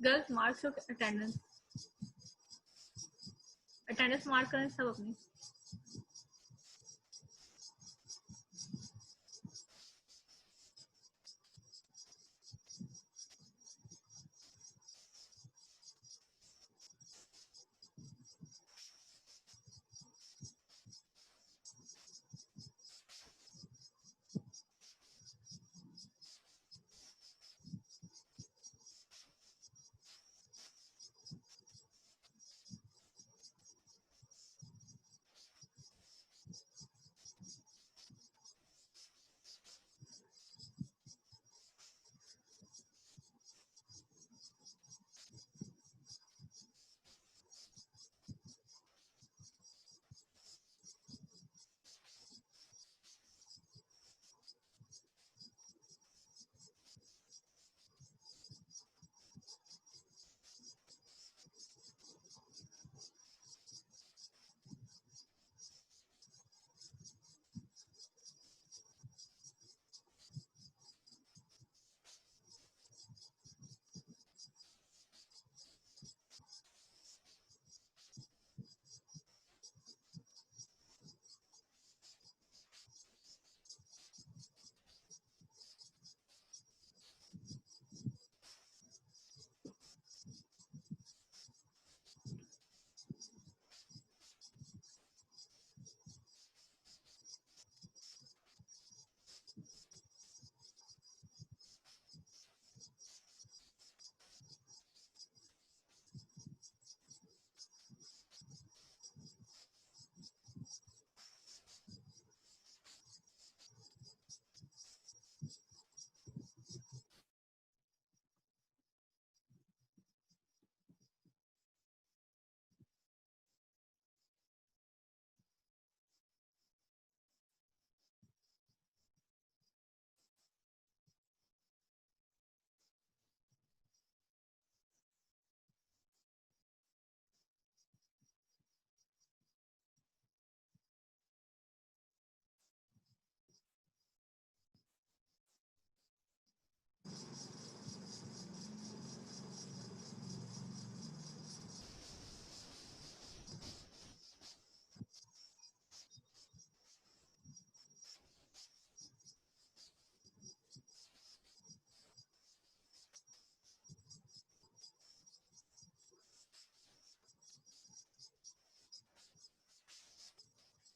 Girls marks और attendance mark करें सब अपनी।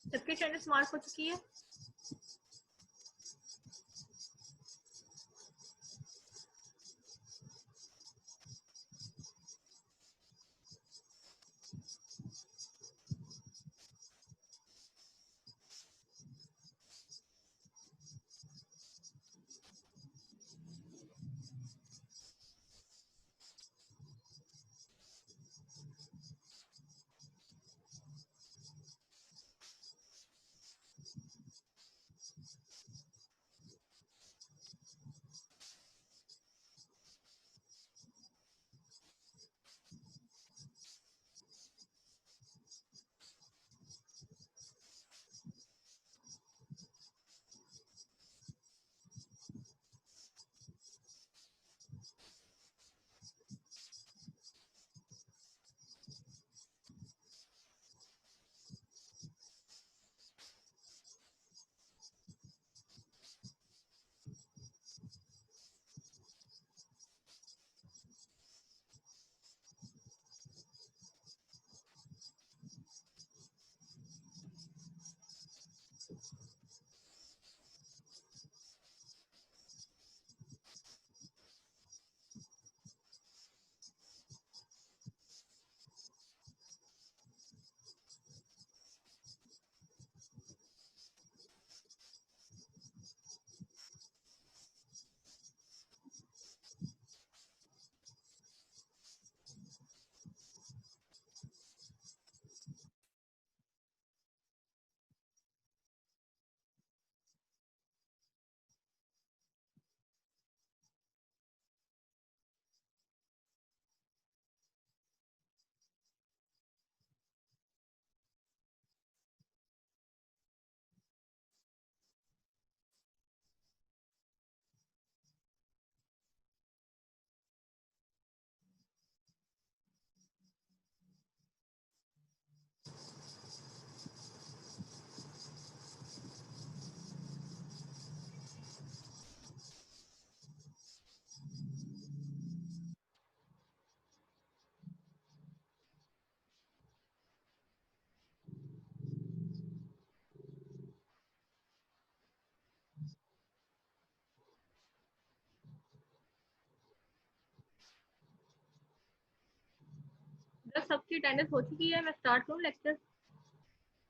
सबकी अटेंडेंस मार्क हो चुकी है। सबकी अटेंडेंस हो चुकी है, मैं स्टार्ट करूँ लेक्चर?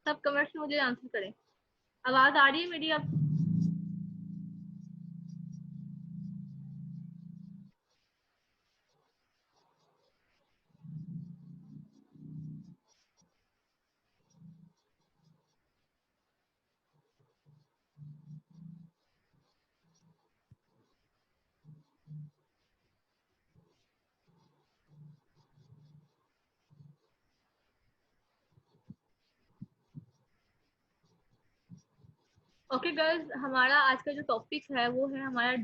सब कमेंट्स में मुझे आंसर करें। आवाज आ रही है मेरी अब? ओके गर्ल्स, हमारा आज का जो टॉपिक है वो है हमारा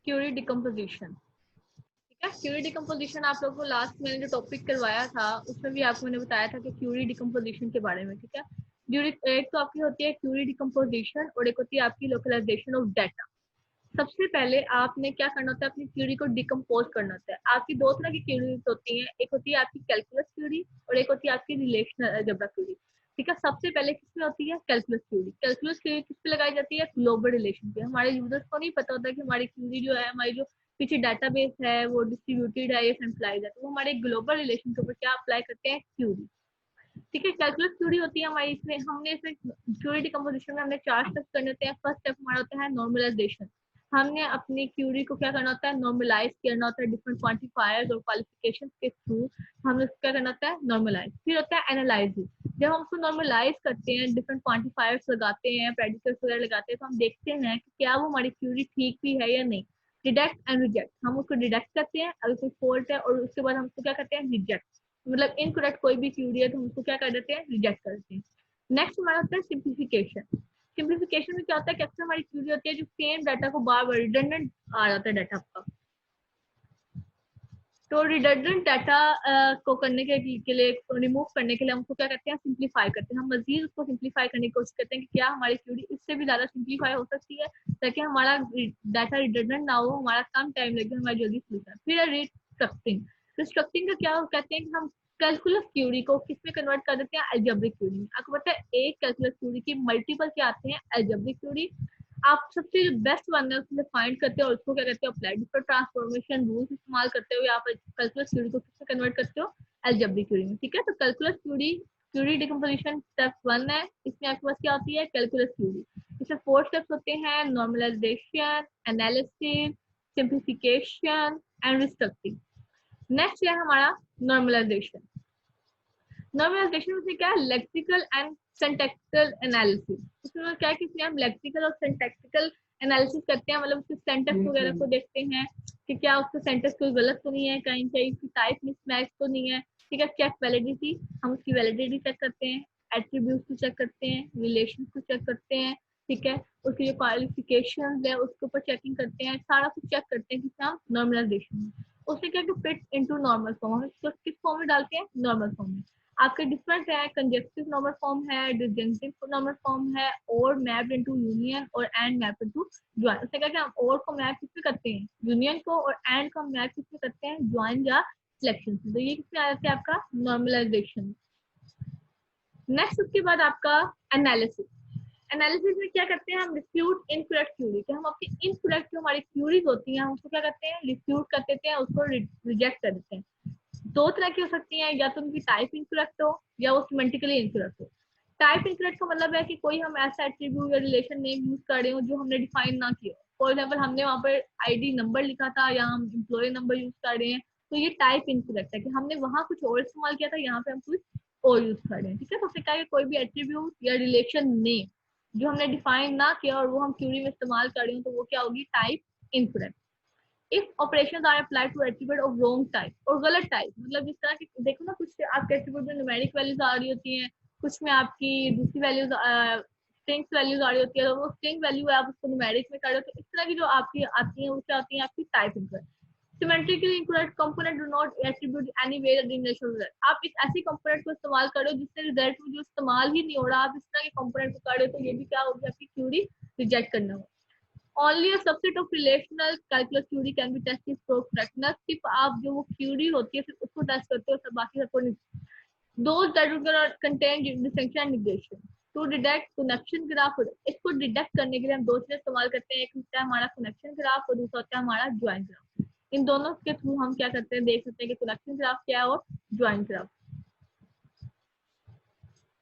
क्यूरी डिकम्पोजिशन। ठीक है, क्यूरी डिकम्पोजिशन आप लोगों को लास्ट मैंने जो टॉपिक करवाया था उसमें भी आपको मैंने बताया था कि क्यूरी डिकम्पोजिशन के बारे में। ठीक है, एक तो आपकी होती है क्यूरी डिकम्पोजिशन और एक होती है आपकी लोकलाइजेशन ऑफ डाटा। सबसे पहले आपने क्या करना होता है, अपनी क्यूरी को डिकम्पोज करना होता है। आपकी दो तरह की क्यूरीज होती हैं, एक होती है आपकी कैलकुलस क्यूरी और एक होती है आपकी रिलेशनल अलजेब्रा क्यूरी। ठीक है, सबसे पहले किसमें होती है? Calculus Curie. कैलकुलस क्यूरी किस पे लगाई जाती है? ग्लोबल रिलेशन पे। हमारे यूजर्स को नहीं पता होता कि हमारी क्यूरी जो है, हमारी जो पीछे डाटाबेस है वो डिस्ट्रीब्यूटेड है या सेंट्रलाइज है, तो वो हमारे ग्लोबल रिलेशन के ऊपर क्या अप्लाई करते हैं? क्यूरी। ठीक है, कैलकुलस क्यूरी होती है हमारी। इसमें हमने इसमें क्यूरी डिकम्पोजिशन में हमने 4 स्टेप करने होते हैं। फर्स्ट स्टेप हमारा होता है नॉर्मलाइजेशन। हमने अपनी क्यूरी को क्या करना होता है? नॉर्मलाइज करना होता है डिफरेंट क्वांटिफायर्स और क्वालिफिकेशन के थ्रू। हमें क्या करना होता है? नॉर्मलाइज। फिर होता है एनालाइजिस। जब हम उसको नॉर्मलाइज करते हैं, डिफरेंट क्वांटिफायर्स लगाते हैं, प्रेडिकेट्स वगैरह लगाते हैं, तो हम देखते हैं कि क्या वो हमारी क्यूरी ठीक भी है या नहीं। डिडक्ट एंड रिजेक्ट, हम उसको डिडक्ट करते हैं अगर कोई फॉल्ट है, और उसके बाद हम उसको क्या करते हैं? रिजेक्ट। मतलब इनकरेक्ट कोई भी क्यूरी है तो हम उसको क्या कर देते हैं? रिजेक्ट कर देते हैं। नेक्स्ट हमारा होता है सिंप्लीफिकेशन। सिंप्लीफिकेशन में क्या होता है कि अक्सर हमारी क्यूरी होती है जो सेम डाटा को बार बार रिडंडेंट आ जाता है डाटा आपका, तो रिडंडेंट डाटा को करने के लिए रिमूव करने के लिए हम उसको क्या करते हैं? सिंप्लीफाई करते हैं। हम मजीद उसको सिंप्लीफाई करने की कोशिश करते हैं कि क्या हमारी क्यूरी इससे भी ज्यादा सिंप्लीफाई हो सकती है, ताकि हमारा डाटा रिडंडेंट ना हो, हमारा कम टाइम लगे, हमारी जल्दी सोल्यूशन। फिर रिस्ट्रक्चरिंग। रिस्ट्रक्चरिंग का क्या कहते हैं कि हम कैलकुलस क्यूरी को किसमें कन्वर्ट कर देते हैं? अलजेब्रिक क्यूरी में। आपको पता है एक कैलकुलस क्यूरी की मल्टीपल क्या आते हैं? Algebraic query. आप सबसे जो बेस्ट वन है उसमें फाइंड करते हो और उसको क्या कहते हो? अप्लाई। डिफरेंट ट्रांसफॉर्मेशन रूल्स इस्तेमाल करते हुए आप कैलकुलस क्यूरी को किससे कन्वर्ट करते हो? अलजेब्रिक क्यूरी में। ठीक है, तो calculus query query decomposition step 1 है। इसमें आपके पास क्या होती है? Calculus query. इसमें 4 स्टेप्स होते हैं: normalisation, analysis, simplification and restructuring. Next है हमारा नॉर्मलाइजेशन। नॉर्मलाइजेशन में क्या है? Lexical and syntactical analysis. इसमें क्या है कि इसमें हम लेक्सिकल और सिंटैक्टिकल एनालिसिस करते हैं, मतलब उसके सेंटेंस वगैरह को देखते हैं कि क्या उसका सेंटेंस कोई गलत तो नहीं है, कहीं कहीं उसकी टाइप मिसमैच तो नहीं है। ठीक है, चेक वैलिडिटी, हम उसकी वैलिडिटी चेक करते हैं, एट्रीब्यूट को चेक करते हैं, रिलेशन को चेक करते हैं। ठीक है, उसकी जो क्वालिफिकेशन है उसके ऊपर चेकिंग करते हैं, सारा कुछ चेक करते हैं कि क्या नॉर्मलाइजेशन में। उसने क्या कि फिट इनटू नॉर्मल फॉर्म, हम इसको किस फॉर्म में डालते हैं? नॉर्मल फॉर्म में। आपके डिफरेंट है, कंजेक्टिव नॉर्मल फॉर्म है, डिसजंक्टिव नॉर्मल फॉर्म है, और मैप इनटू यूनियन और एंड मैप इनटू ज्वाइन। उसने कहा कि हम और को मैप किसमें करते हैं? यूनियन को, और एंड को हम मैप किसमें करते हैं? ज्वाइन या सिलेक्शन से। तो ये किसमें आ जाता है? आपका नॉर्मलाइजेशन। नेक्स्ट उसके बाद आपका एनालिसिस। एनालिसिस में क्या करते हैं? हम रिफ्यूट इनकरेक्ट क्यूरी, कि हम अपनी इनकरेक्ट जो हमारी क्यूरीज होती हैं हम उसको क्या करते हैं? रिफ्यूट कर देते हैं, उसको रिजेक्ट कर देते हैं। दो तरह की हो सकती हैं, या तो उनकी टाइप इनकरेक्ट हो या वो सिमेंटिकली इनकरेक्ट हो। टाइप इनकरेक्ट का मतलब है कि कोई हम ऐसा एट्रीब्यूट या रिलेशन नेम यूज कर रहे हो जो हमने डिफाइन ना किया। फॉर एग्जाम्पल हमने वहाँ पर आईडी नंबर लिखा था या हम एम्प्लॉय नंबर यूज कर रहे हैं, तो ये टाइप इनकरेक्ट है कि हमने वहाँ कुछ और इस्तेमाल किया था, यहाँ पे हम कुछ और यूज कर रहे हैं। ठीक है, तो क्या है, कोई भी एट्रीब्यूट या रिलेशन नेम जो हमने डिफाइन ना किया और वो हम क्यूरी में इस्तेमाल कर रहे हो, तो वो क्या होगी? Type incorrect. If operations are applied to attribute of wrong type और गलत टाइप, मतलब जिस तरह की देखो ना, कुछ आपके एट्रीब्यूट में न्यूमेरिक वैल्यूज आ रही होती हैं, कुछ में आपकी दूसरी वैल्यूज स्ट्रिंग्स वैल्यूज आ रही होती है, तो वो स्ट्रिंग वैल्यू है आप उसको न्यूमेरिक में कर रहे हो, तो इस तरह की जो आपकी आती है वो क्या आती है? आपकी type incorrect. Symmetrically incorrect component do not attribute any way relation result. आप एक ऐसी कंपोनेंट को इस्तेमाल करो जिससे रिजल्ट में जो इस्तेमाल ही नहीं हो रहा, आप इस तरह के कंपोनेंट को कर रहे हो, तो ये भी क्या होगी? आपकी क्यूरी रिजेक्ट करना होगा। Only a subset of relational calculus theory can be tested for correctness। सिर्फ आप जो वो क्यूरी होती है सिर्फ उसको टेस्ट करते हो, सब बाकी सबको नहीं। Those that are contain distinction and negation to detect connection graph। इसको डिटेक्ट करने के लिए हम दो चीजें इस्तेमाल करते हैं, एक होता है हमारा कनेक्शन ग्राफ और दूसरा होता है हमारा ज्वाइन ग्राफ। इन दोनों के थ्रू हम क्या करते हैं? देख सकते हैं कि कनेक्शन ग्राफ क्या है और ज्वाइन ग्राफ।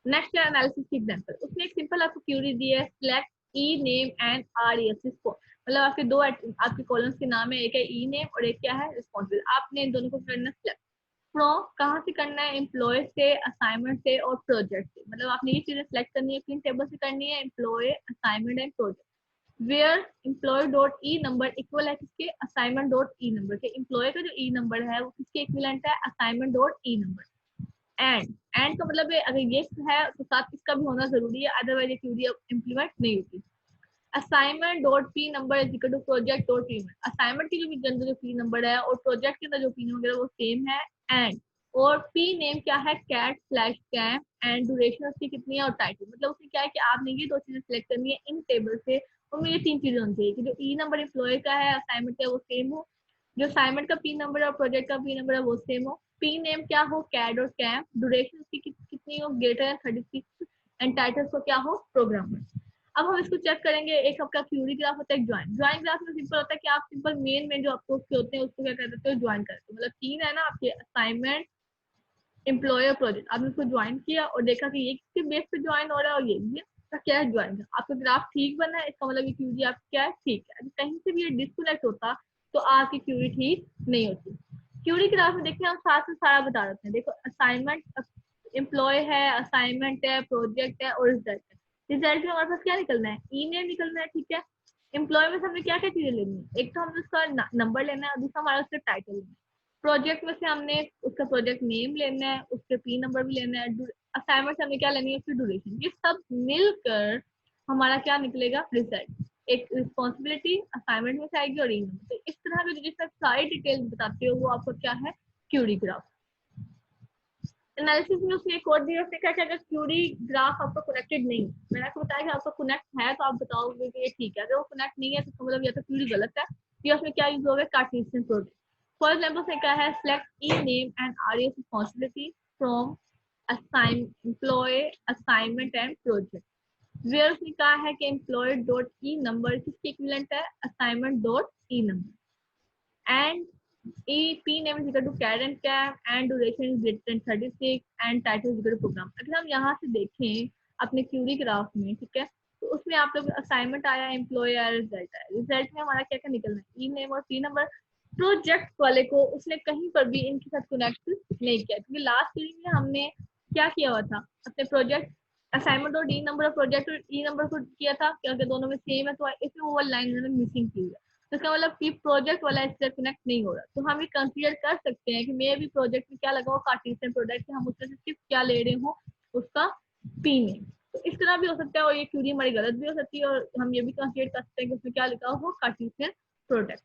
नेक्स्ट है एनालिसिस की एग्जांपल। उसने एक सिंपल आपको क्यूरी दी है, select E name and R response. मतलब आपके दो आपके कॉलम्स के नाम है, एक है ई नेम और एक क्या है रिस्पॉन्सिबल। आपने इन दोनों को करना सिलेक्ट। फ्रॉम कहाँ से करना है, एम्प्लॉय से, असाइनमेंट से और प्रोजेक्ट से। मतलब आपने ये चीजें सिलेक्ट करनी है, किन टेबल से करनी है, employee, assignment and project. Where employ dot E number equal है किसके, असाइनमेंट डॉट ई नंबर के। एम्प्लॉय का जो ई नंबर है वो किसके इक्विवेलेंट है, assignment dot E number. And का मतलब है अगर ये है तो साथ इसका भी होना जरूरी है, अदरवाइज ये क्यूरी इम्प्लीमेंट नहीं होती। Assignment dot P number is equal to project dot P number. Assignment के अंदर जो पी नंबर है और प्रोजेक्ट के अंदर जो पी नंबर है वो सेम है। एंड और पी नेम क्या है, CAD slash CAM, and duration उसकी कितनी है और टाइटल। मतलब उसमें क्या है कि आपने ये दो चीजें सिलेक्ट करनी है इन टेबल से। उनमें ये तीन चीजें होनी चाहिए कि जो ई नंबर एम्प्लॉय का है, असाइनमेंट का वो सेम हो, जो असाइनमेंट का पी नंबर और प्रोजेक्ट का पी नंबर है वो सेम हो, पी नेम क्या हो, कैड और कैम, ड्यूरेशन उसकी कितनी हो, ग्रेटर देन 36, एंड टाइटल को क्या हो, प्रोग्रामर। अब हम इसको चेक करेंगे। एक आपका क्यूरी ग्राफ होता है, एक ज्वाइन। ज्वाइन ग्राफ में सिंपल होता है कि आप सिंपल मेन में जो आपको होते हैं उसको क्या कर देते हो, ज्वाइन कर देते हो। मतलब तीन है ना आपके, असाइनमेंट, एम्प्लॉयर, प्रोजेक्ट। आपने उसको ज्वाइन किया और देखा कि ये किसके बेस पे ज्वाइन हो रहा है और ये तो क्या है, ज्वाइन। आपका ग्राफ ठीक बना है, इसका मतलब ये क्यूरी आपकी क्या है, ठीक है। अगर कहीं से भी ये डिस्कनेक्ट होता तो आपकी क्यूरी ठीक नहीं होती। क्यूरी ग्राफ में देखिए हम साथ से सारा बता देते हैं। देखो असाइनमेंट, एम्प्लॉय है, असाइनमेंट है, प्रोजेक्ट है और रिजल्ट है। रिजल्ट में हमारे पास क्या निकलना है, ईमेल निकलना है, ठीक है। एम्प्लॉय में से हमें क्या क्या चीजें लेनी है, एक तो हमें उसका नंबर लेना है और दूसरा हमारा उसका टाइटल लेना है। प्रोजेक्ट में से हमने उसका प्रोजेक्ट नेम लेना है, उसके पी नंबर भी लेना है। असाइनमेंट से हमें क्या लेनी है, उसकी ड्यूरेशन। ये सब मिलकर हमारा क्या निकलेगा, रिजल्ट। एक रिस्पॉन्सिबिलिटी असाइनमेंट में से आएगी और ई नंबर। तो इस तरह के जिसमें सारी डिटेल्स बताते हो वो आपका क्या है, क्यूरी ग्राफ। एनालिसिस में उसने एक और दिया, उसने कहा कि अगर क्यूरी ग्राफ आपका कनेक्टेड नहीं, मैंने आपको बताया कि आपका कनेक्ट है तो आप बताओगे कि ये ठीक है। अगर वो कनेक्ट नहीं है तो मतलब या तो क्यूरी गलत है या उसमें क्या यूज होगा, कार्टेशियन प्रोडक्ट। फॉर एग्जाम्पल उसने कहा है select E name and R responsibility from assign employ, assignment and project. Where उसने कहा है कि एम्प्लॉय डॉट ई नंबर किसके इक्विवेलेंट है, assignment dot E number. and P name is equal to CAD and CAM and duration is greater than 36 and title is equal to program। अगर हम यहाँ से देखें अपने क्यूरी ग्राफ में, ठीक है, तो उसमें आप लोग असाइनमेंट आया, एम्प्लॉय आया, रिजल्ट आया। रिजल्ट में हमारा क्या क्या निकलना है, ई नेम और पी नंबर। प्रोजेक्ट वाले को उसने कहीं पर भी इनके साथ कनेक्ट नहीं किया क्योंकि लास्ट क्यूरी में हमने क्या किया हुआ था, अपने प्रोजेक्ट असाइनमेंट और डी नंबर और प्रोजेक्ट और ई नंबर को किया था क्योंकि दोनों में सेम है, तो इसमें वो लाइन उन्होंने मिसिंग की है। तो इसका मतलब कि प्रोजेक्ट वाला इससे कनेक्ट नहीं हो रहा। तो हम ये कंसीडर कर सकते हैं कि मे भी प्रोजेक्ट में क्या लगा हो, कार्टेशियन प्रोडक्ट, हम उसमें से सिर्फ क्या ले रहे हो, उसका पी नेम। तो इस तरह भी हो सकता है और ये क्यूरी हमारी गलत भी हो सकती है और हम ये भी कंसीडर कर सकते हैं कि उसमें क्या लिखा हो, कार्टेशियन प्रोडक्ट।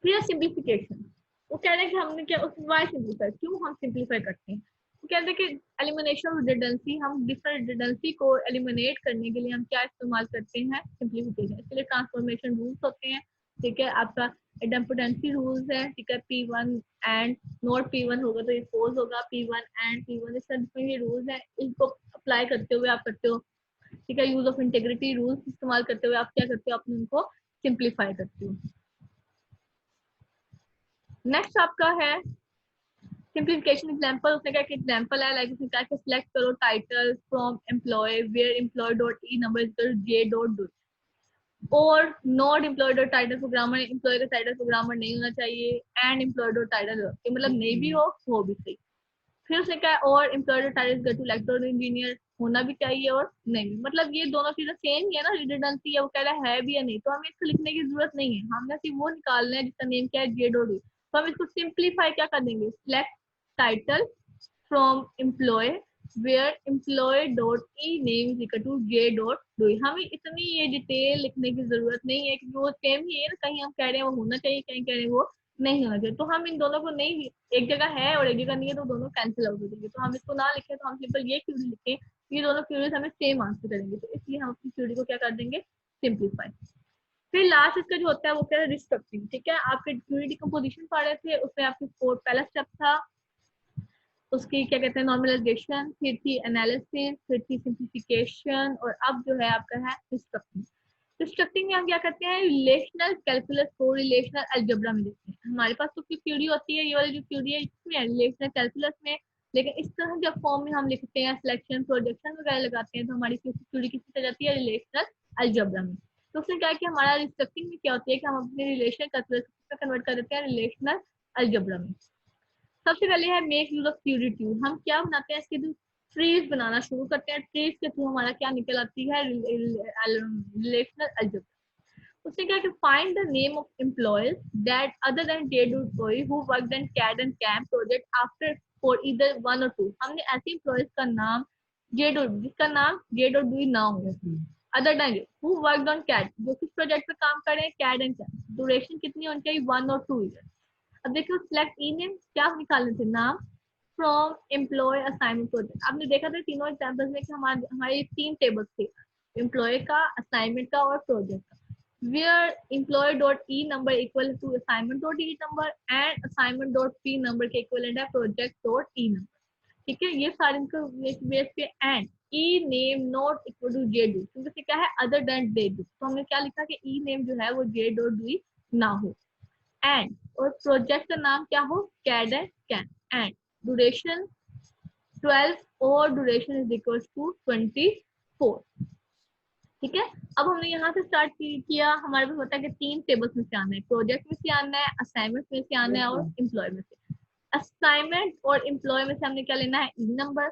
फिर सिंप्लीफिकेशन। वो कह रहे हैं कि हमने क्या वाई सिंप्लीफाई, क्यों हम सिंप्लीफाई करते हैं। वो कहते हैं कि एलिमिनेशन ऑफ रिडंडेंसी, हम डिफरेंट रिडंडेंसी को एलिमिनेट करने के लिए हम क्या इस्तेमाल करते हैं, सिंप्लीफिकेशन। इसके लिए ट्रांसफॉर्मेशन रूल्स होते हैं, ठीक है। आपका इडेम्पोटेंसी रूल्स है, ठीक है। P1 एंड नॉट P1 होगा तो ये फोर्स होगा, P1 एंड P1 इस तरह ये रूल्स है। इनको अप्लाई करते हुए आप करते हो, ठीक है। यूज ऑफ इंटेग्रिटी रूल्स इस्तेमाल करते हुए आप क्या करते हो, अपने उनको सिंप्लीफाई करते हो। नेक्स्ट आपका है सिंप्लीफिकेशन एग्जांपल। उसने कहा कि एग्जांपल है, लाइक उसने कहा कि सिलेक्ट करो title from employ where employ dot E number is J dot do, और not employ dot title programmer, employ का टाइटल प्रोग्रामर नहीं होना चाहिए, एंड एम्प्लॉय डॉट टाइटल मतलब नहीं भी हो भी सही। फिर उसने कहा और employ dot title is to electrical engineer, होना भी चाहिए और नहीं भी। मतलब ये दोनों चीजें सेम ही है ना, रिडंडेंसी है, वो कह रहा है भी या नहीं, तो हमें इसको लिखने की जरूरत नहीं है। हमने सिर्फ वो निकालना है जिसका नेम क्या है, जे डॉट डू। तो हम इसको सिंप्लीफाई क्या कर देंगे, select title from employ where employ dot E name is equal to J dot Doe. हमें इतनी ये डिटेल लिखने की जरूरत नहीं है क्योंकि वो सेम ही है ना, कहीं हम कह रहे हैं वो होना चाहिए, कहीं कह रहे हैं वो नहीं होना चाहिए। तो हम इन दोनों को नहीं, एक जगह है और एक जगह नहीं है तो दोनों कैंसिल आउट हो जाएंगे। तो हम इसको ना लिखें तो हम सिंपल ये क्यूरी लिखें, ये दोनों क्यूरीज हमें सेम आंसर करेंगे, तो इसलिए हम अपनी क्यूरी को क्या कर देंगे, सिंप्लीफाई। फिर लास्ट इसका जो होता है वो क्या है, रिस्ट्रक्चरिंग, ठीक है। आपके क्यूरी डिकम्पोजिशन पढ़ रहे थे, उसमें आपके पहला स्टेप था उसकी क्या कहते हैं, नॉर्मलाइजेशन, फिर थी एनालिसिस, फिर थी सिंप्लीफिकेशन और अब जो है आपका है रिस्ट्रक्चरिंग। रिस्ट्रक्चरिंग में हम क्या करते हैं, रिलेशनल कैलकुलस को रिलेशनल अलजेब्रा में देखते हैं। हमारे पास तो क्यूडी होती है, ये वाली जो क्यूडी है इसमें रिलेशनल कैलकुलस में, लेकिन इस तरह जब फॉर्म में हम लिखते हैं सिलेक्शन प्रोजेक्शन वगैरह लगाते हैं तो हमारी क्यूडी किससे चल जाती है, रिलेशनल अलजेब्रा में। तो उसने क्या कि हमारा रिस्ट्रक्टिंग में क्या होती है कि हम अपने रिलेशन कैलकुलस में कन्वर्ट कर देते हैं रिलेशनल अलजेब्रा में। सबसे पहले है make use of QD tool. हम क्या बनाते हैं, इसके थ्रू ट्रीज बनाना शुरू करते हैं। ट्रीज के थ्रू हमारा क्या निकल आती है, रिलेशनल अलजेब्रा। उसने क्या कि find the name of employees that other than j.boy who worked in CAD and CAM project after for either one और टू। हमने ऐसे एम्प्लॉयज का नाम जिसका नाम j.boy ना हो, other than who worked on CAD, जो किस प्रोजेक्ट पे काम कर रहे हैं, कैड एंड कैम, ड्यूरेशन कितनी होनी चाहिए, 1 और 2 ईयर। अब देखिए सिलेक्ट ई नेम, क्या निकालने थे, नाम फ्रॉम एम्प्लॉय असाइनमेंट प्रोजेक्ट। आपने देखा था तीनों एग्जाम्पल्स में कि हमारे 3 टेबल्स थे, एम्प्लॉय का, असाइनमेंट का और प्रोजेक्ट का। where employee.e number equal to assignment.e number and assignment.p number के equivalent है project.e number। ठीक है, ये सारे इनको बेस पे and E name not equal to J Doe, क्योंकि क्या है अदर देन जे डू, तो हमने क्या लिखा कि ई नेम जो है वो जे डॉट डू ना हो, एंड और प्रोजेक्ट का नाम क्या हो, CAD and CAM, and duration 12 और ड्यूरेशन इज इक्वल टू 24। ठीक है, अब हमने यहाँ से स्टार्ट किया, हमारे पास होता है कि 3 टेबल्स में से आना है, प्रोजेक्ट में से आना है, असाइनमेंट में से आना है और एम्प्लॉय में से। असाइनमेंट और एम्प्लॉय में से हमने क्या लेना है, ई नंबर।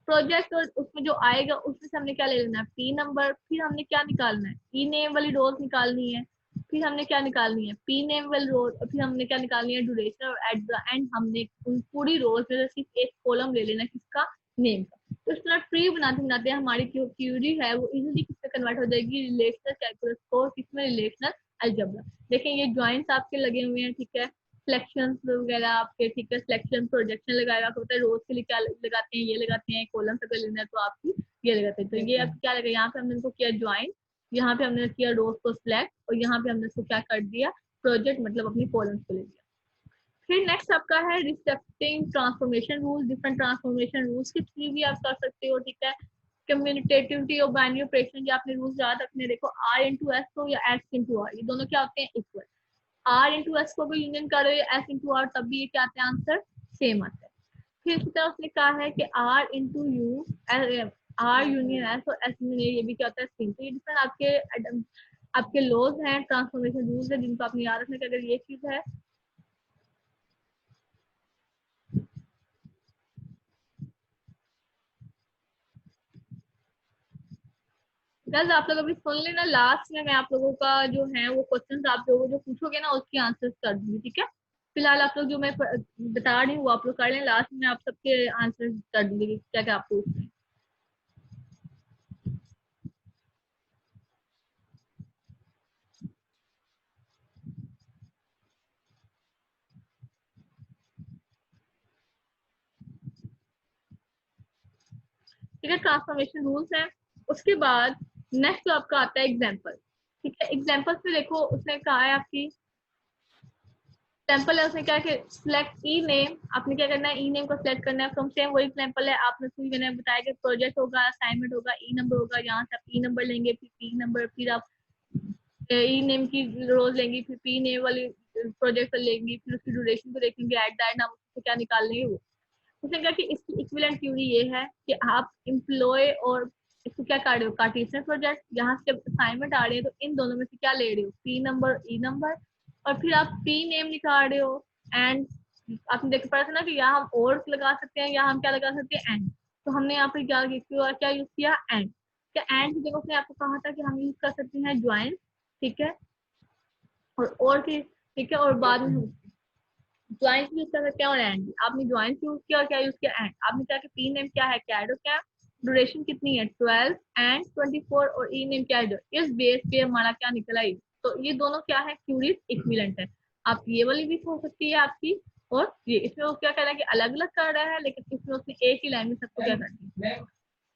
प्रोजेक्ट और उसमें जो आएगा उसमें से हमने क्या ले लेना है, पी नंबर। फिर हमने क्या निकालना है, ई नेम वाली रोज निकालनी है। फिर हमने क्या निकालनी है, पी नेम वाली रोज। और फिर हमने क्या निकालनी है, ड्यूरेशन। और एट द एंड हमने उन पूरी रोज में से सिर्फ एक कॉलम ले लेना है, किसका, नेम का। तो इस तरह ट्री बनाते बनाते हमारी क्यूरी है वो इजीली किसमें कन्वर्ट हो जाएगी, रिलेशनल कैलकुलस को, किसमें, रिलेशनल अलजेब्रा। देखिए ये ज्वाइंट्स आपके लगे हुए हैं, ठीक है, सिलेक्शन वगैरह आपके, ठीक है, सिलेक्शन प्रोजेक्शन लगाएगा, आपको पता है रोज के लिए क्या लगाते हैं, ये लगाते हैं, कॉलम अगर लेना है तो आपकी ये लगाते हैं। तो ये अब क्या लगा, यहाँ पे हमने इनको किया ज्वाइन, यहाँ पे हमने किया रोज को सिलेक्ट, और यहाँ पे हमने इसको क्या कर दिया, प्रोजेक्ट मतलब अपनी कॉलम्स को ले दिया। फिर नेक्स्ट आपका है restricting transformation rule. Different transformation rules के थ्रू भी आप कर सकते हो, ठीक है। कम्यूटेटिविटी और बाइनरी ऑपरेशन, जो आपने रूल्स याद रखने, देखो आर इंटू एस हो या एस इंटू आर, ये दोनों क्या होते हैं, इक्वल। आर इंटू एस को भी यूनियन कर रहे हो, एस इंटू आर, तब भी ये क्या आता है, आंसर सेम आता है। फिर इसी तरह उसने कहा है कि R into U, R union S और एस यूनियन, ये भी क्या होता है, सेम। तो ये डिफरेंट आपके लॉज हैं, ट्रांसफॉर्मेशन रूल्स है, जिनको आपने याद रखने का। अगर ये चीज है, गाइस आप लोग अभी सुन लेना, लास्ट में मैं आप लोगों का जो है वो क्वेश्चंस आप लोगों जो पूछोगे ना उसकी आंसर्स कर दूंगी, ठीक है। फिलहाल आप लोग जो मैं बता रही हूँ वो आप लोग कर लें, लास्ट में आप सबके आंसर कर दूंगी क्या क्या आप पूछ रहे हैं। ठीक है, ट्रांसफॉर्मेशन रूल्स है। उसके बाद नेक्स्ट जो आपका आता है एग्जाम्पल। ठीक है, एग्जाम्पल्स में देखो उसने कहा है आपकी एग्जाम्पल है, उसने क्या कि सिलेक्ट ई नेम, आपने क्या करना है, ई नेम को सिलेक्ट करना है फ्रॉम सेम, वही एग्जाम्पल है। आपने मैंने बताया कि प्रोजेक्ट होगा, असाइनमेंट होगा, ई नंबर होगा, यहाँ से आप ई नंबर लेंगे, फिर पी नंबर, फिर आप ई नेम की रोज लेंगी, फिर पी नेम वाली प्रोजेक्ट लेंगी, फिर उसकी ड्यूरेशन को देखेंगे, एट दैट नाम उसको क्या निकाल लेंगे वो। उसने कहा कि इसकी इक्विवेलेंट थ्योरी ये है कि आप एम्प्लॉय और इसको क्या कर रहे हो, कार्टेशियन प्रोजेक्ट, यहाँ से जब असाइनमेंट आ रहे हैं तो इन दोनों में से क्या ले रहे हो, पी नंबर, ई नंबर, और फिर आप पी नेम निकाल रहे हो। एंड आपने देख पा था ना कि यहाँ हम और लगा सकते हैं, यहाँ हम क्या लगा सकते हैं, एंड। तो हमने यहाँ पे क्या यूज किया, एंड। क्या एंड की जगह उसने आपको कहा था कि हम यूज कर सकते हैं ज्वाइन, ठीक है, और की, ठीक है, और बाद में ज्वाइन यूज कर सकते हैं और एंड भी। आपने ज्वाइन यूज किया और क्या यूज किया, एंड। आपने क्या कि पी नेम क्या है, कैड, और क्या ड्यूरेशन कितनी है, 12 एंड 24, और ई नेम क्या है, इस बेस पे हमारा क्या निकला है। तो ये दोनों क्या है, क्यूरीज इक्विवेलेंट है। आप ये वाली भी हो सकती है आपकी, और ये, इसमें वो क्या कर रहा है कि अलग अलग कर रहा है, लेकिन इसमें उसने एक ही लाइन में सबको क्या कर दिया।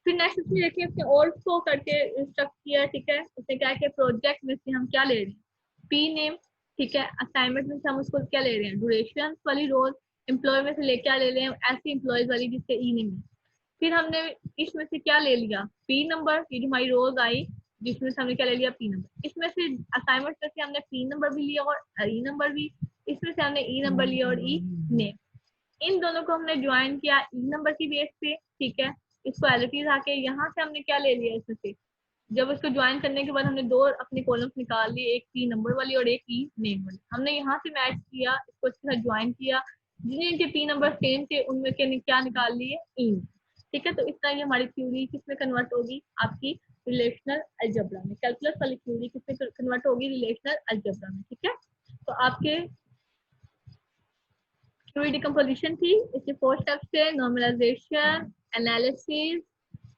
फिर नेक्स्ट उसमें देखिए उसने और को करके इंस्ट्रक्ट किया, ठीक है। उसने क्या किया, प्रोजेक्ट में से हम क्या ले रहे हैं, पी नेम, ठीक है। असाइनमेंट में से हम उसको क्या ले रहे हैं, ड्यूरेशन वाली रोज। एम्प्लॉय में से ले क्या ले रहे हैं, ऐसी एम्प्लॉयज वाली जिसके ई नेम है। फिर हमने इसमें से क्या ले लिया, पी नंबर, ये जो हमारी रोज आई जिसमें से हमने क्या ले लिया, पी नंबर। इसमें से असाइनमेंट में से हमने पी नंबर भी लिया और ई नंबर भी। इसमें से हमने ई नंबर लिया और ई नेम, इन दोनों को हमने ज्वाइन किया ई नंबर की बेस पे, ठीक है। इसको एलिटीज आके यहाँ से हमने क्या ले लिया इसमें से, जब इसको ज्वाइन करने के बाद हमने दो अपने कॉलम्स निकाल लिए, एक ई नंबर वाली और एक ई नेम वाली, हमने यहाँ से मैच किया, इसको इसके साथ ज्वाइन किया, जिनके पी नंबर सेम थे उनमें के क्या निकाल लिए, ई, ठीक है। तो इस तरह ये हमारी थ्योरी किसमें कन्वर्ट होगी, आपकी रिलेशनल अलजेब्रा में, कैलकुलस वाली थ्योरी किसमें कन्वर्ट होगी, रिलेशनल अलजेब्रा में, ठीक है। तो आपके थ्योरी डिकम्पोजिशन थी, इसके 4 स्टेप्स थे, नॉर्मलाइजेशन, एनालिसिस,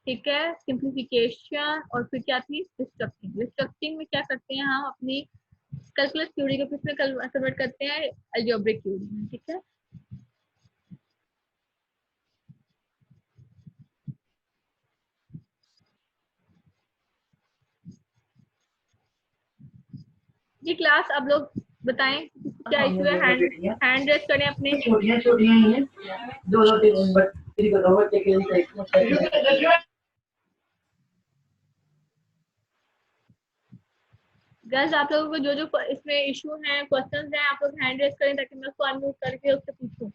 ठीक है, सिंप्लीफिकेशन, और फिर क्या थी, रिस्ट्रक्टिंग। रिस्ट्रक्टिंग में क्या करते हैं, हम अपनी कैलकुलस थ्योरी को किसमें कन्वर्ट करते हैं, अलजेब्रिक थ्योरी में, ठीक है। ये क्लास अब लोग बताएं क्या इशू है, हैंड रेस करें अपने। छोटियां छोटियां ही हैं, दो दो तीन बच्चे बताओ, बच्चे के लिए गर्ल्स आप लोगों को जो जो इसमें इशू हैं, क्वेश्चंस हैं, आप लोग हैंड रेस करें ताकि मैं उसको अनम्यूट करके उससे पूछूं।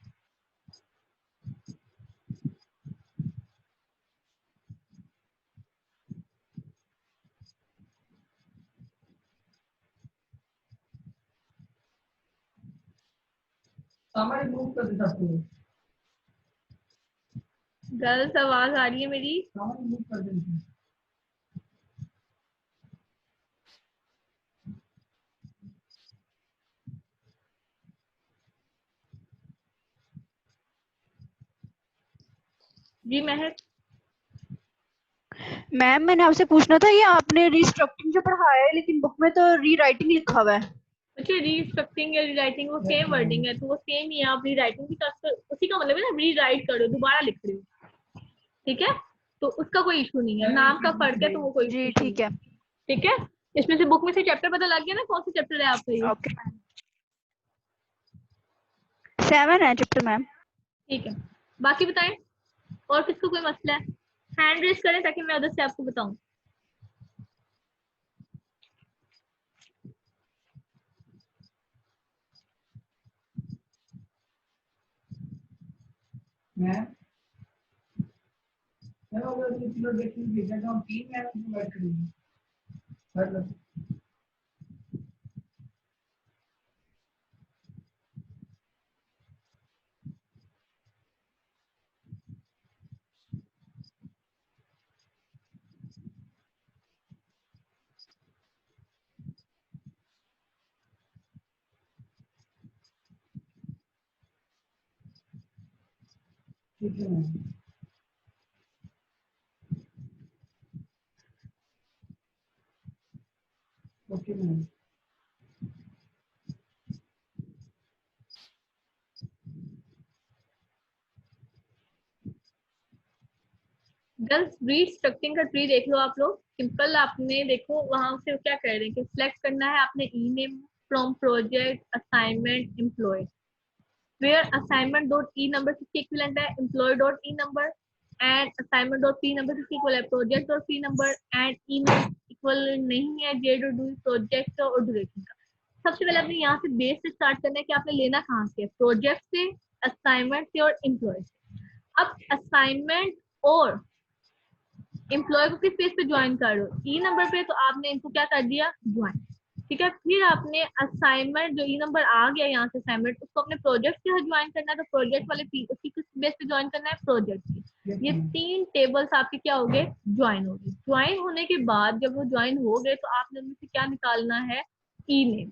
हमारे ग्रुप कर देता हूं, गर्ल्स आवाज आ रही है मेरी, हमारे ग्रुप कर देंगे। जी महक। मैम मैंने आपसे पूछना था, ये आपने रिस्ट्रक्चरिंग जो पढ़ाया है लेकिन बुक में तो रीराइटिंग लिखा हुआ है। अच्छा, रीस्ट्रक्चरिंग या रीराइटिंग वो सेम वर्डिंग है, तो वो सेम ही है, आप रीराइटिंग की तरफ उसी का मतलब है ना, रीराइट करो, दोबारा लिख रहे हो, ठीक है। तो उसका कोई इशू नहीं है, नाम का फर्क है, तो वो कोई जी इशू ठीक नहीं है। है, ठीक है। इसमें से बुक में से चैप्टर पता लग गया ना, कौन सा चैप्टर है आपका ये, ओके 7 है चैप्टर मैम। ठीक है। बाकी बताएं, और किसको कोई मसला है, हैंड रेस करें ताकि मैं उधर से आपको बताऊं। मैं अगर किलो देखिए भेजा तो हम 3 मैम को बैठ करेंगे कर लो। ठीक है ma'am, okay ma'am. Girls restructuring का ट्री देख लो आप लोग, सिंपल, आपने देखो वहां से क्या कह रहे हैं कि सिलेक्ट करना है आपने E name from project assignment employ, where assignment dot e number किसके इक्विवेलेंट है, employee dot e number, and assignment dot p number किसके इक्वल है, project dot p number, and e equal नहीं है j dot do प्रोजेक्ट और duration का। सबसे पहले आपने यहाँ से बेस से स्टार्ट करना है कि आपने लेना कहाँ से, प्रोजेक्ट से, असाइनमेंट से और एम्प्लॉय से। अब असाइनमेंट और एम्प्लॉय को किस बेस पे ज्वाइन कर रहे हो, ई नंबर पे, तो आपने इनको क्या कर दिया, ज्वाइन, ठीक है। फिर आपने असाइनमेंट जो ई नंबर आ गया यहाँ से असाइनमेंट, उसको अपने प्रोजेक्ट के साथ ज्वाइन करना है, तो प्रोजेक्ट वाले उसकी किस बेस पे ज्वाइन करना है, प्रोजेक्ट की। ये 3 टेबल्स आपके क्या हो गए, ज्वाइन हो गए। ज्वाइन होने के बाद जब वो ज्वाइन हो गए तो आपने उनमें से क्या निकालना है, ई नेम।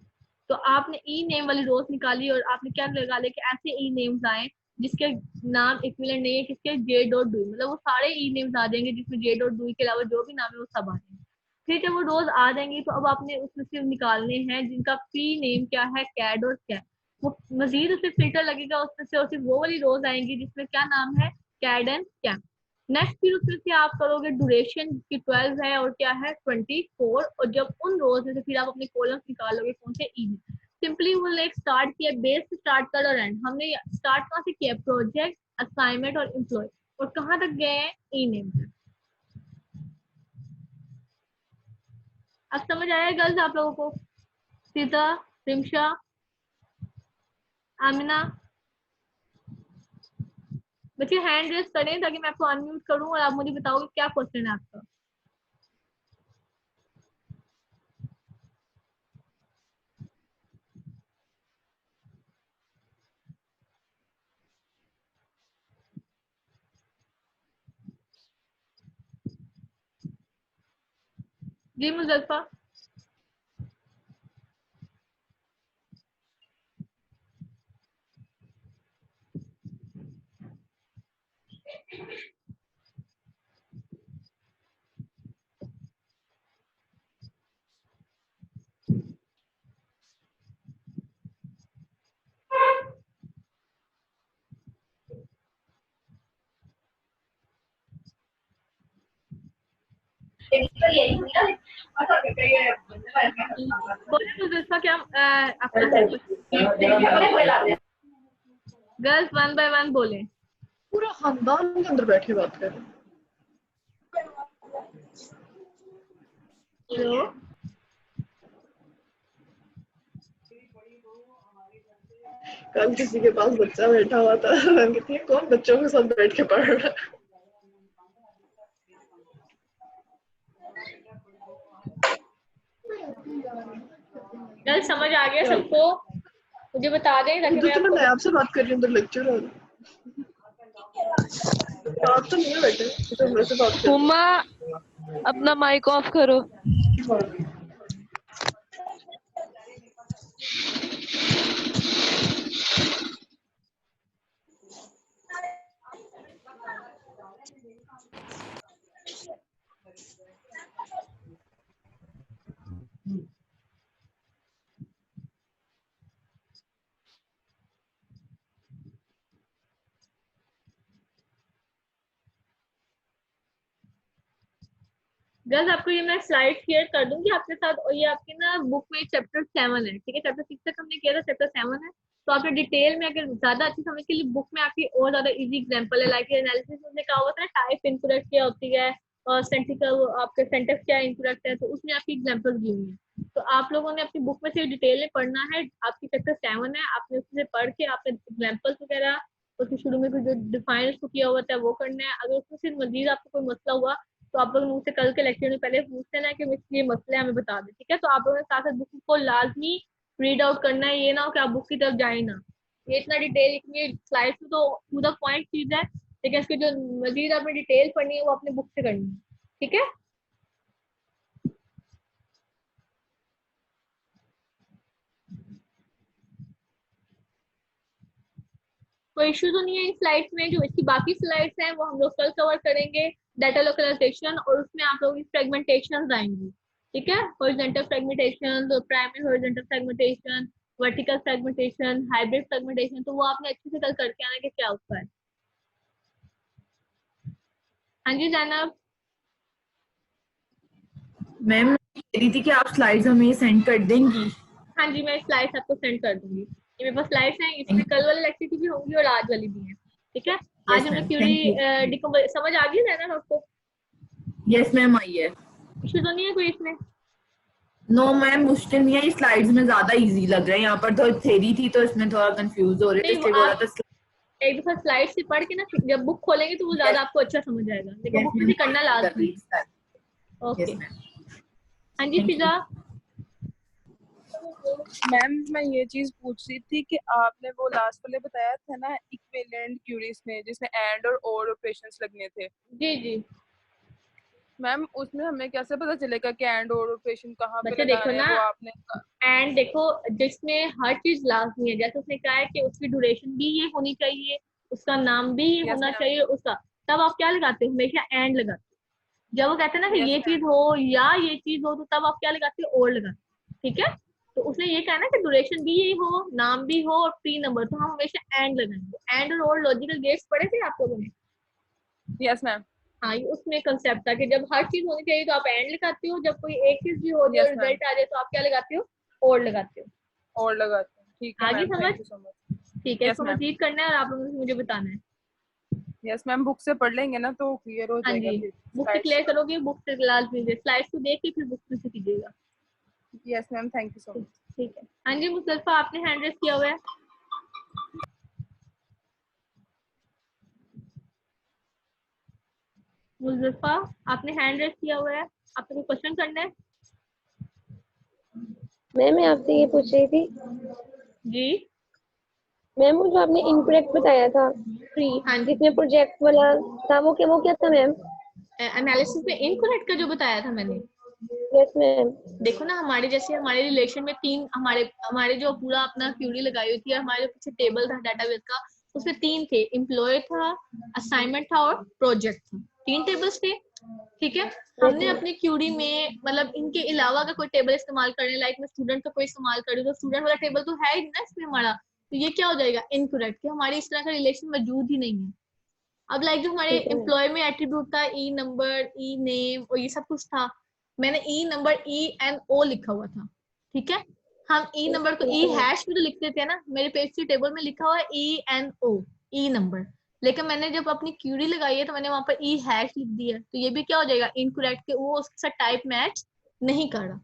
तो आपने ई नेम वाली रोज निकाली और आपने क्या लगा लिया कि ऐसे ई नेम्स आए जिसके नाम इक्विवेलेंट नहीं है किसके, जे डॉट डू, मतलब वो सारे ई नेम्स आ जाएंगे जिसमें जे डॉट डू के अलावा जो भी नाम है वो सब आ जाएंगे। फिर जब वो रोज आ जाएंगी तो अब आपने उसमें से निकालने हैं जिनका पी नेम क्या है, कैड और कैट। वो मजीद उसमें फिल्टर लगेगा, उसमें से और सिर्फ वो वाली रोज आएंगी जिसमें क्या नाम है, कैड एंड कैट। नेक्स्ट फिर उसमें से आप करोगे ड्यूरेशन की 12 है और क्या है 24, और जब उन रोज में से फिर आप अपने कॉलम्स निकालोगे कौन से, ई में। सिंपली वो एक स्टार्ट किया, बेस से स्टार्ट कर और एंड, हमने स्टार्ट कहाँ से किया, प्रोजेक्ट असाइनमेंट और एम्प्लॉय, और कहाँ तक गए हैं, ई नेम तक। अब समझ आया गर्ल्स आप लोगों को, सीता, रिमशा, आमिना, बच्चे हैंड रेस करें ताकि मैं आपको अनम्यूट करूं और आप मुझे बताओ क्या क्वेश्चन है आपका। जी मुजफ्फा। बोले मुजफ्फा क्या आपका है question? Girls one by one बोले। पूरा खानदान के अंदर बैठे बात कर रहे हैं। हेलो, कल किसी के पास बच्चा बैठा हुआ था, मैम कहती है कौन बच्चों के साथ बैठ के पढ़ रहा है। गर्ल्स समझ आ गया सबको? मुझे बता दें ताकि उधर मैं तो आपको मैं आपसे बात कर रही हूँ, उधर लेक्चर हो रहा है। बात तो नहीं है बेटे, ये तो वैसे बात कर रही हुमा अपना माइक ऑफ करो। गर्ल्स आपको ये मैं स्लाइड शेयर कर दूंगी आपके साथ, और ये आपके ना बुक में चैप्टर 7 है, ठीक है? चैप्टर 6 तक हमने किया था, चैप्टर 7 है। तो आपने डिटेल में अगर ज्यादा अच्छी समझ के लिए बुक में आपकी और ज्यादा इजी एग्जांपल है, लाइक एनालिसिस में कहा होता है टाइप इनकरेक्ट क्या होती है और सेंटिकल आपके सेंटेंस क्या इनकरेक्ट है, तो उसमें आपकी एग्जांपल्स दी हुई है। तो आप लोगों ने अपनी बुक में से डिटेल में पढ़ना है। आपकी चैप्टर 7 है, आपने उससे पढ़ के आपने एग्जाम्पल्स वगैरह उसके शुरू में कुछ जो डिफाइन उसको किया हुआ था वो करना है। अगर उसमें सिर्फ मजीद आपको कोई मसला हुआ तो आप लोग मुझसे कल के लेक्चर में पहले पूछते ना कि मिस ये मसला है हमें बता दें, ठीक है? तो आप लोगों ने साथ साथ बुक को लाजमी रीड आउट करना है, ये ना हो कि आप बुक की तरफ जाए ना। ये इतना डिटेल इतनी स्लाइड्स में तो टू द पॉइंट चीज है, लेकिन इसकी जो मजीद आपने डिटेल पढ़नी है वो अपने बुक से करनी है, ठीक है? कोई इशू तो नहीं है इन स्लाइड्स में? जो इसकी बाकी स्लाइड्स हैं वो हम लोग कल कवर करेंगे, डाटा लोकलाइजेशन, और उसमें आप लोगों की फ्रेगमेंटेशन आएंगी, ठीक है? Horizontal fragmentation, primary horizontal fragmentation, vertical fragmentation, hybrid fragmentation, तो वो आपने अच्छे से कल करके आना कि क्या होता है। हाँ जी जैनब। मैम मैं कह रही थी कि आप स्लाइड्स हमें सेंड कर देंगी। हाँ जी मैं स्लाइड्स आपको सेंड कर दूंगी, ये मेरे पास स्लाइड्स हैं, इसमें कल वाले लेक्चर की भी होंगी और आज वाली भी है, ठीक है? आज यस हमने मैम, क्यूरी थैंक यू। समझ आ गई जैनब आपको? यस मैम आई है। इशू तो नहीं है कोई इसमें? नो मैम मुश्किल नहीं है, ये स्लाइड्स में ज्यादा इजी लग रहा है, यहाँ पर तो थ्योरी थी तो इसमें थोड़ा कंफ्यूज हो रहे थे, नहीं इसलिए बोला आप था। एक दफा स्लाइड से पढ़ के ना जब बुक खोलेंगे तो वो ज्यादा आपको अच्छा समझ आएगा, लेकिन बुक में से करना लाजमी है। ओके, हाँ जी फिजा। मैम मैं ये चीज पूछ रही थी कि आपने वो लास्ट वाले बताया था ना इक्विवेलेंट क्यूरीज में जिसमें एंड और ऑपरेशंस लगने थे। जी जी मैम उसमें हमें कैसे पता चलेगा कि एंड और ऑपरेशन कहाँ पे बच्चे देखो लगाना है? ना, वो आपने एंड देखो जिसमें हर चीज लाजमी है, जैसे उसने कहा है कि उसकी ड्यूरेशन भी ये होनी चाहिए, उसका नाम भी ये यस होना मैम, चाहिए उसका, तब आप क्या लगाते हो? हमेशा एंड लगाते हो। जब वो कहते हैं ना कि यस ये मैम, चीज हो या ये चीज हो, तो तब आप क्या लगाते हो? और लगाते हो, ठीक है? तो उसने ये कहा ना कि ड्यूरेशन भी यही हो, नाम भी हो और प्री नंबर, तो हम हमेशा एंड लगाएंगे। एंड और लॉजिकल गेट्स पढ़े थे आप लोगों ने? यस मैम, हाँ, ये उसमें कंसेप्ट था कि जब हर चीज होनी चाहिए तो आप एंड लगाते हो, जब कोई एक चीज भी हो जाए और यस मैम, रिजल्ट आ जाए तो आप क्या लगाते हो? और लगाते हो। और लगाते हैं। ठीक है आगे मैम, समझ? Thank you so much. ठीक है, यस इसको मैम, मजीद करना है और आप लोगों को मुझे बताना है। यस मैम, बुक से पढ़ लेंगे ना तो क्लियर हो हाँ जाएगा जी, फिर बुक से स्लाइड्स। क्लियर करोगे, बुक से लाजमी स्लाइड्स को देख के फिर बुक से कीजिएगा। Yes ma'am, thank you so much. ठीक है, हाँ जी मुस्तफा आपने हैंड रेस किया हुआ है। मुजफ्फा, आपने हैंड रेस किया हुआ है, आपको कोई क्वेश्चन करना है? मैं आपसे ये पूछ रही थी जी मैम, वो जो आपने इनकरेक्ट बताया था फ्री, हाँ जी, जिसमें प्रोजेक्ट वाला था, वो क्या था मैम? एनालिसिस में इनकरेक्ट का जो बताया था मैंने, यस मैम। देखो ना, हमारे जैसे हमारे रिलेशन में तीन, हमारे हमारे जो पूरा अपना क्यूरी लगाई हुई थी, हमारे जो पीछे टेबल था डाटाबेस का, उसमें तीन थे, एम्प्लॉय था, असाइनमेंट था और प्रोजेक्ट था, तीन टेबल्स थे। ठीक है, हमने अपनी क्यूरी में मतलब इनके अलावा अगर कोई टेबल इस्तेमाल करें, लाइक मैं स्टूडेंट का कोई इस्तेमाल करूँ, तो स्टूडेंट वाला टेबल तो है ही ना इसमें हमारा, तो ये क्या हो जाएगा, इनकरेक्ट, कि हमारी इस तरह का रिलेशन मौजूद ही नहीं है। अब लाइक जो हमारे ठीक है मैम। एम्प्लॉय में एट्रीब्यूट था, ई नंबर, ई नेम और ये सब कुछ था, मैंने ई नंबर, ई एन ओ लिखा हुआ था। ठीक है, हम ई नंबर को ई ठीक है मैम। हैश में तो लिखते थे ना, मेरे पेज की टेबल में लिखा हुआ है ई एन ओ, ई नंबर, लेकिन मैंने जब अपनी क्यूरी लगाई है तो मैंने वहां पर ई हैश लिख दिया, तो ये भी क्या हो जाएगा, इनकरेक्ट, के वो उसके साथ टाइप मैच नहीं कर रहा।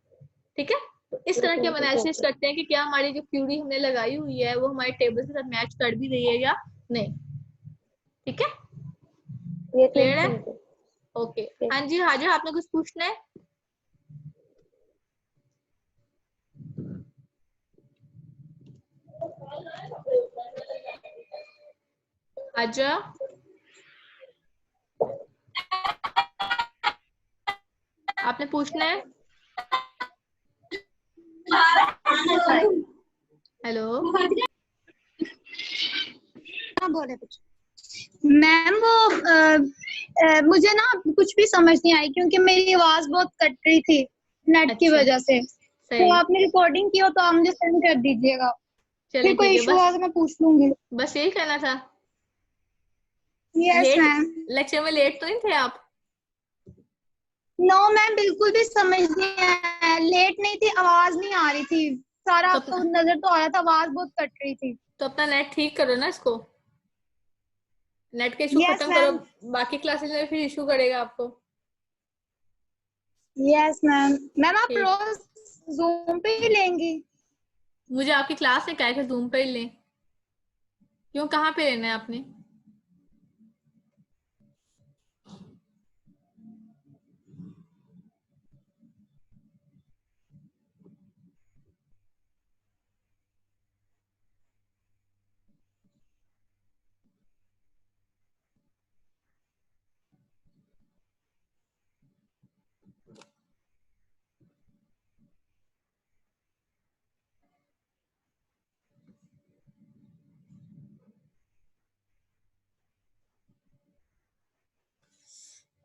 ठीक है, तो इस तरह के हम ठीक है एनालिसिस करते हैं कि क्या हमारी जो क्यूरी हमने लगाई हुई है वो हमारे टेबल के साथ मैच कर भी रही है या नहीं। ठीक है, यस मैम, क्लियर है? Thank you. ओके, हाँ जी हाजिर, आपने कुछ पूछना है? आजा, आपने पूछना है? हेलो, हाँ बोले कुछ। मैम वो मुझे ना कुछ भी समझ नहीं आई क्योंकि मेरी आवाज बहुत कट रही थी नेट की अच्छा, वजह से। सही, तो आपने रिकॉर्डिंग की हो तो आप मुझे सेंड कर दीजिएगा, चलिए फिर कोई ठीक है, इशू बस हुआ तो मैं पूछ लूंगी। बस यही कहना था। Yes let, ma'am. लेक्चर में लेट तो नहीं थे आप? नो मैम, बिल्कुल भी समझ नहीं आया, लेट नहीं थी, आवाज नहीं आ रही थी, सारा तो आपको अपना, नजर तो आ रहा था, आवाज बहुत कट रही थी। तो अपना नेट ठीक करो ना इसको, नेट के इशू यस खत्म करो, मैम। बाकी क्लासेस में फिर इशू करेगा आपको। Yes ma'am. मैम आप ठीक, रोज जूम पे ही लेंगी? मुझे आपकी क्लास में क्या है कि जूम पे ही लें? क्यों, कहाँ पे लेना है आपने?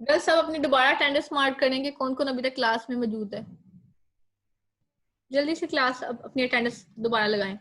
गर्ल्स सब अपनी दोबारा अटेंडेंस मार्क करेंगे, कौन कौन अभी तक क्लास में मौजूद है, जल्दी से क्लास अब अपनी अटेंडेंस दोबारा लगाएं।